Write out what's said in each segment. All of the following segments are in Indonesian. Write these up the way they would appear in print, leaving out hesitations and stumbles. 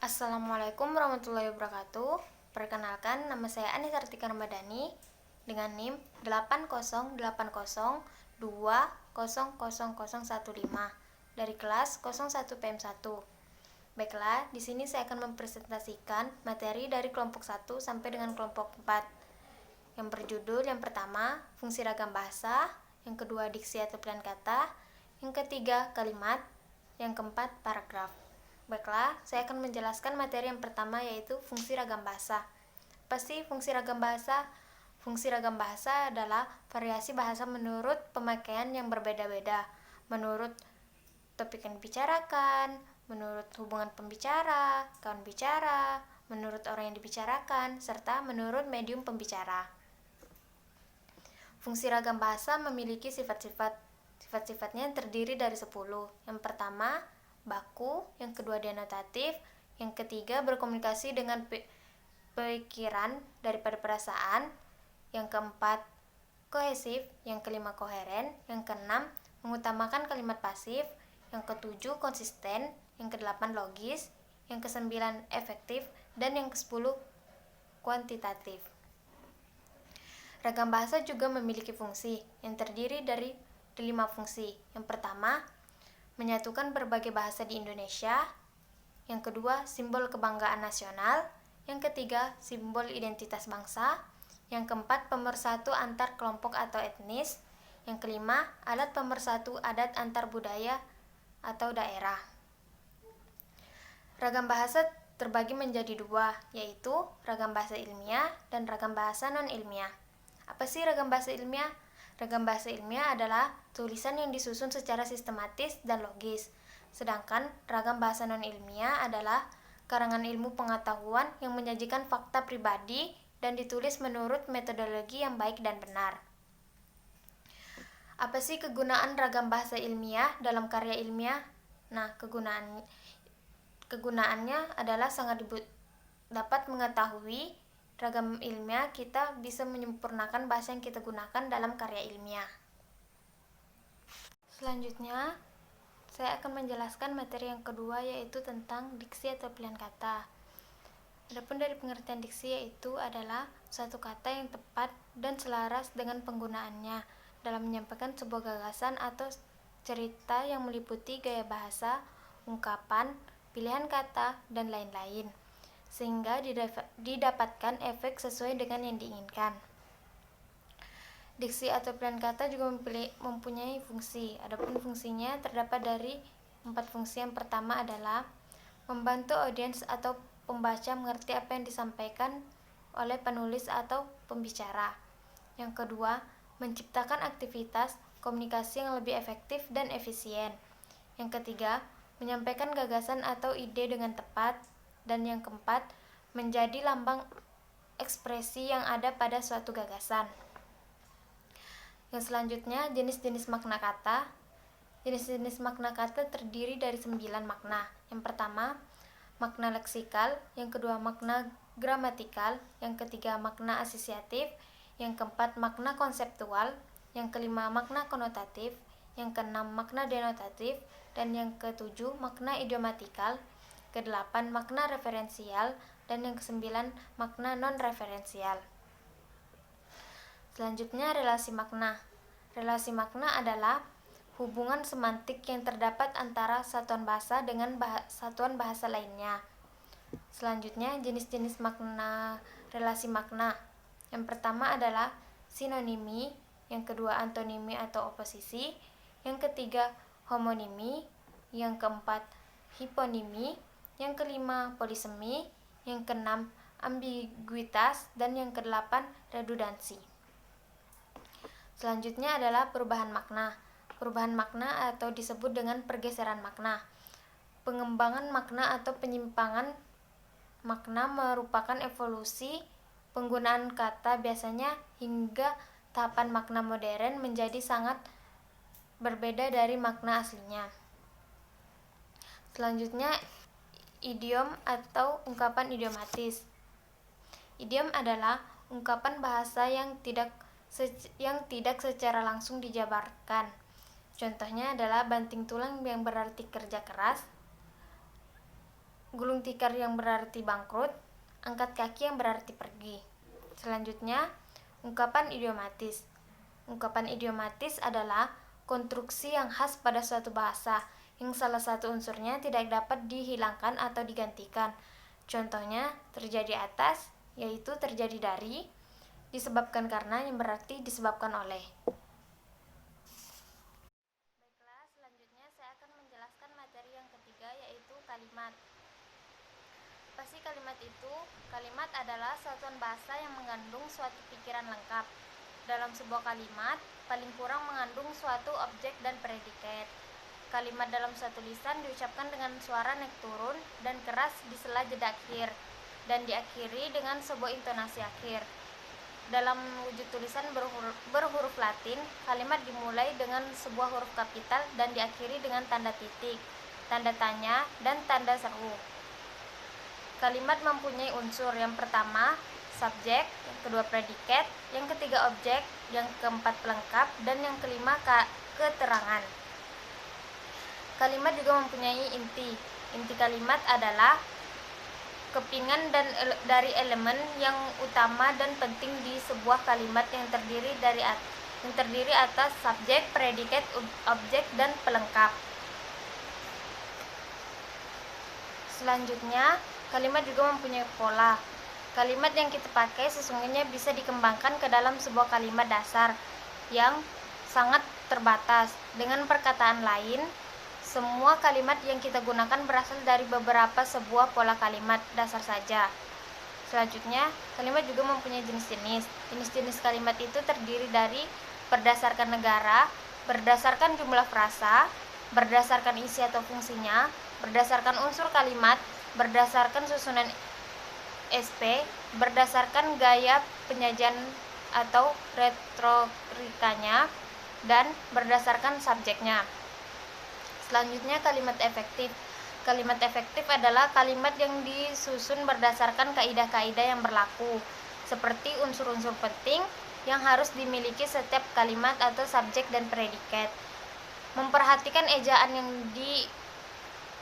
Assalamualaikum warahmatullahi wabarakatuh. Perkenalkan, nama saya Anis Artika Ramadhani dengan NIM 80802000015 dari kelas 01 PM1. Baiklah, di sini saya akan mempresentasikan materi dari kelompok 1 sampai dengan kelompok 4 yang berjudul yang pertama, fungsi ragam bahasa, yang kedua, diksi atau pilihan kata, yang ketiga, kalimat, yang keempat, paragraf. Baiklah, saya akan menjelaskan materi yang pertama, yaitu fungsi ragam bahasa. Apa sih fungsi ragam bahasa? Fungsi ragam bahasa adalah variasi bahasa menurut pemakaian yang berbeda-beda, menurut topik yang dibicarakan, menurut hubungan pembicara, kawan bicara, menurut orang yang dibicarakan, serta menurut medium pembicara. Fungsi ragam bahasa memiliki sifat-sifat. Sifat-sifatnya terdiri dari 10. Yang pertama, baku, yang kedua denotatif, yang ketiga berkomunikasi dengan pikiran daripada perasaan, yang keempat kohesif, yang kelima koheren, yang keenam mengutamakan kalimat pasif, yang ketujuh konsisten, yang kedelapan logis, yang kesembilan efektif, dan yang kesepuluh kuantitatif. Ragam bahasa juga memiliki fungsi yang terdiri dari 5 fungsi. Yang pertama, menyatukan berbagai bahasa di Indonesia. Yang kedua, simbol kebanggaan nasional. Yang ketiga, simbol identitas bangsa. Yang keempat, pemersatu antar kelompok atau etnis. Yang kelima, alat pemersatu adat antar budaya atau daerah. Ragam bahasa terbagi menjadi 2, yaitu ragam bahasa ilmiah dan ragam bahasa non-ilmiah. Apa sih ragam bahasa ilmiah? Ragam bahasa ilmiah adalah tulisan yang disusun secara sistematis dan logis, sedangkan ragam bahasa non-ilmiah adalah karangan ilmu pengetahuan yang menyajikan fakta pribadi dan ditulis menurut metodologi yang baik dan benar. Apa sih kegunaan ragam bahasa ilmiah dalam karya ilmiah? Nah, kegunaannya adalah sangat dapat mengetahui ragam ilmiah, kita bisa menyempurnakan bahasa yang kita gunakan dalam karya ilmiah. Selanjutnya, saya akan menjelaskan materi yang kedua, yaitu tentang diksi atau pilihan kata. Adapun dari pengertian diksi, yaitu adalah suatu kata yang tepat dan selaras dengan penggunaannya dalam menyampaikan sebuah gagasan atau cerita yang meliputi gaya bahasa, ungkapan, pilihan kata, dan lain-lain, sehingga didapatkan efek sesuai dengan yang diinginkan. Diksi atau pilihan kata juga mempunyai fungsi. Adapun fungsinya terdapat dari 4 fungsi. Yang pertama adalah membantu audiens atau pembaca mengerti apa yang disampaikan oleh penulis atau pembicara. Yang kedua, menciptakan aktivitas komunikasi yang lebih efektif dan efisien. Yang ketiga, menyampaikan gagasan atau ide dengan tepat. Dan yang keempat, menjadi lambang ekspresi yang ada pada suatu gagasan. Yang selanjutnya, jenis-jenis makna kata. Jenis-jenis makna kata terdiri dari 9 makna. Yang pertama, makna leksikal. Yang kedua, makna gramatikal. Yang ketiga, makna asosiatif. Yang keempat, makna konseptual. Yang kelima, makna konotatif. Yang keenam, makna denotatif. Dan yang ketujuh, makna idiomatikal. Kedelapan, makna referensial, dan yang kesembilan, makna non-referensial. Selanjutnya, relasi makna. Relasi makna adalah hubungan semantik yang terdapat antara satuan bahasa dengan satuan bahasa lainnya. Selanjutnya, jenis-jenis makna relasi makna. Yang pertama adalah sinonimi, yang kedua antonimi atau oposisi, yang ketiga homonimi, yang keempat hiponimi, yang kelima polisemi, yang keenam ambiguitas, dan yang kedelapan redundansi. Selanjutnya adalah perubahan makna. Perubahan makna atau disebut dengan pergeseran makna. Pengembangan makna atau penyimpangan makna merupakan evolusi penggunaan kata, biasanya hingga tahapan makna modern menjadi sangat berbeda dari makna aslinya. Selanjutnya, idiom atau ungkapan idiomatis. Idiom adalah ungkapan bahasa yang tidak secara langsung dijabarkan. Contohnya adalah banting tulang yang berarti kerja keras, gulung tikar yang berarti bangkrut, angkat kaki yang berarti pergi. Selanjutnya, ungkapan idiomatis. Ungkapan idiomatis adalah konstruksi yang khas pada suatu bahasa, yang salah satu unsurnya tidak dapat dihilangkan atau digantikan. Contohnya, terjadi atas, yaitu terjadi dari, disebabkan karena yang berarti disebabkan oleh. Baiklah, selanjutnya saya akan menjelaskan materi yang ketiga, yaitu kalimat. Apa sih kalimat itu? Kalimat adalah satuan bahasa yang mengandung suatu pikiran lengkap. Dalam sebuah kalimat, paling kurang mengandung suatu objek dan predikat. Kalimat dalam suatu lisan diucapkan dengan suara naik turun dan keras di sela jeda akhir, dan diakhiri dengan sebuah intonasi akhir. Dalam wujud tulisan berhuruf Latin, kalimat dimulai dengan sebuah huruf kapital dan diakhiri dengan tanda titik, tanda tanya, dan tanda seru. Kalimat mempunyai unsur yang pertama, subjek, yang kedua predikat, yang ketiga objek, yang keempat pelengkap, dan yang kelima keterangan. Kalimat juga mempunyai inti. Inti kalimat adalah kepingan dari elemen yang utama dan penting di sebuah kalimat yang terdiri atas subjek, predikat, objek, dan pelengkap. Selanjutnya, kalimat juga mempunyai pola. Kalimat yang kita pakai sesungguhnya bisa dikembangkan ke dalam sebuah kalimat dasar yang sangat terbatas. Dengan perkataan lain, semua kalimat yang kita gunakan berasal dari beberapa sebuah pola kalimat dasar saja. Selanjutnya, kalimat juga mempunyai jenis-jenis. Jenis-jenis kalimat itu terdiri dari berdasarkan negara, berdasarkan jumlah frasa, berdasarkan isi atau fungsinya, berdasarkan unsur kalimat, berdasarkan susunan SP, berdasarkan gaya penyajian atau retorikanya, dan berdasarkan subjeknya. Selanjutnya, kalimat efektif. Kalimat efektif adalah kalimat yang disusun berdasarkan kaidah-kaidah yang berlaku, seperti unsur-unsur penting yang harus dimiliki setiap kalimat atau subjek dan predikat. Memperhatikan ejaan yang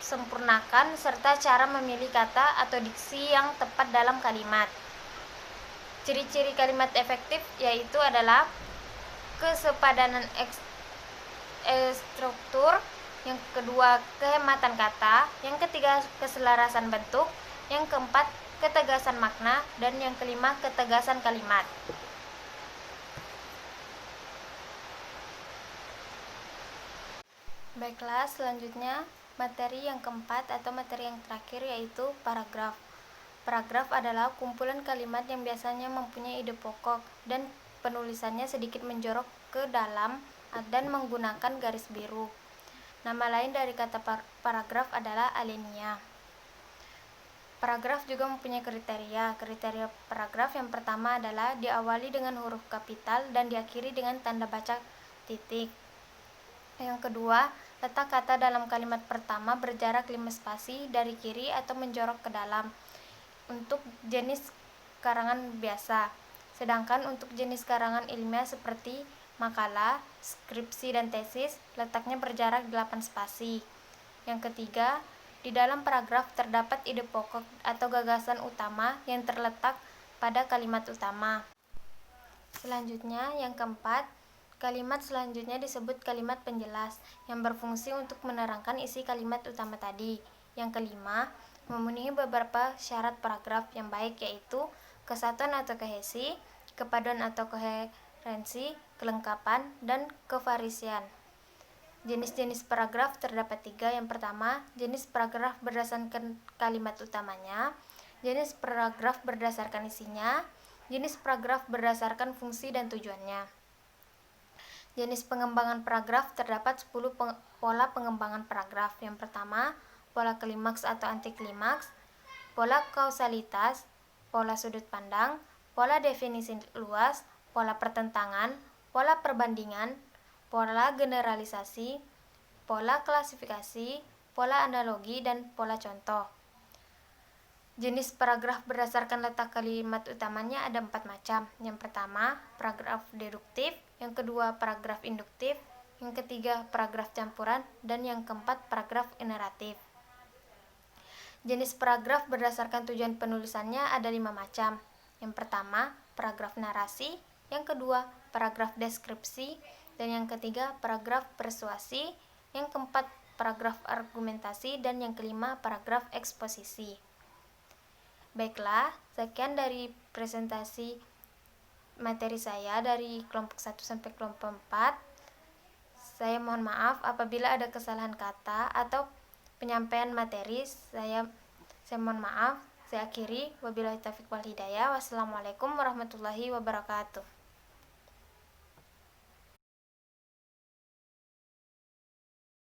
disempurnakan serta cara memilih kata atau diksi yang tepat dalam kalimat. Ciri-ciri kalimat efektif yaitu adalah kesepadanan struktur, yang kedua kehematan kata, yang ketiga keselarasan bentuk, yang keempat ketegasan makna, dan yang kelima ketegasan kalimat. Baiklah, selanjutnya materi yang keempat atau materi yang terakhir yaitu paragraf. Paragraf adalah kumpulan kalimat yang biasanya mempunyai ide pokok dan penulisannya sedikit menjorok ke dalam dan menggunakan garis biru. Nama lain dari kata paragraf adalah alinea. Paragraf juga mempunyai kriteria. Kriteria paragraf yang pertama adalah diawali dengan huruf kapital dan diakhiri dengan tanda baca titik. Yang kedua, letak kata dalam kalimat pertama berjarak 5 spasi dari kiri atau menjorok ke dalam untuk jenis karangan biasa. Sedangkan untuk jenis karangan ilmiah seperti makalah, skripsi, dan tesis, letaknya berjarak 8 spasi. Yang ketiga, di dalam paragraf terdapat ide pokok atau gagasan utama yang terletak pada kalimat utama. Selanjutnya, yang keempat, kalimat selanjutnya disebut kalimat penjelas yang berfungsi untuk menerangkan isi kalimat utama tadi. Yang kelima, memenuhi beberapa syarat paragraf yang baik yaitu kesatuan atau kohesi, kepaduan atau koherensi, kelengkapan, dan kevarisian. Jenis-jenis paragraf terdapat 3. Yang pertama, jenis paragraf berdasarkan kalimat utamanya, jenis paragraf berdasarkan isinya, jenis paragraf berdasarkan fungsi dan tujuannya. Jenis pengembangan paragraf terdapat 10 pola pengembangan paragraf. Yang pertama, pola klimaks atau antiklimaks, pola kausalitas, pola sudut pandang, pola definisi luas, pola pertentangan, pola perbandingan, pola generalisasi, pola klasifikasi, pola analogi, dan pola contoh. Jenis paragraf berdasarkan letak kalimat utamanya ada 4 macam. Yang pertama, paragraf deduktif, yang kedua paragraf induktif, yang ketiga paragraf campuran, dan yang keempat paragraf generatif. Jenis paragraf berdasarkan tujuan penulisannya ada 5 macam. Yang pertama, paragraf narasi. Yang kedua, paragraf deskripsi. Dan yang ketiga, paragraf persuasi. Yang keempat, paragraf argumentasi. Dan yang kelima, paragraf eksposisi. Baiklah, sekian dari presentasi materi saya dari kelompok 1 sampai kelompok 4. Saya mohon maaf apabila ada kesalahan kata atau penyampaian materi. Saya mohon maaf. Saya akhiri. Wabillahi taufiq wal hidayah. Wassalamualaikum warahmatullahi wabarakatuh.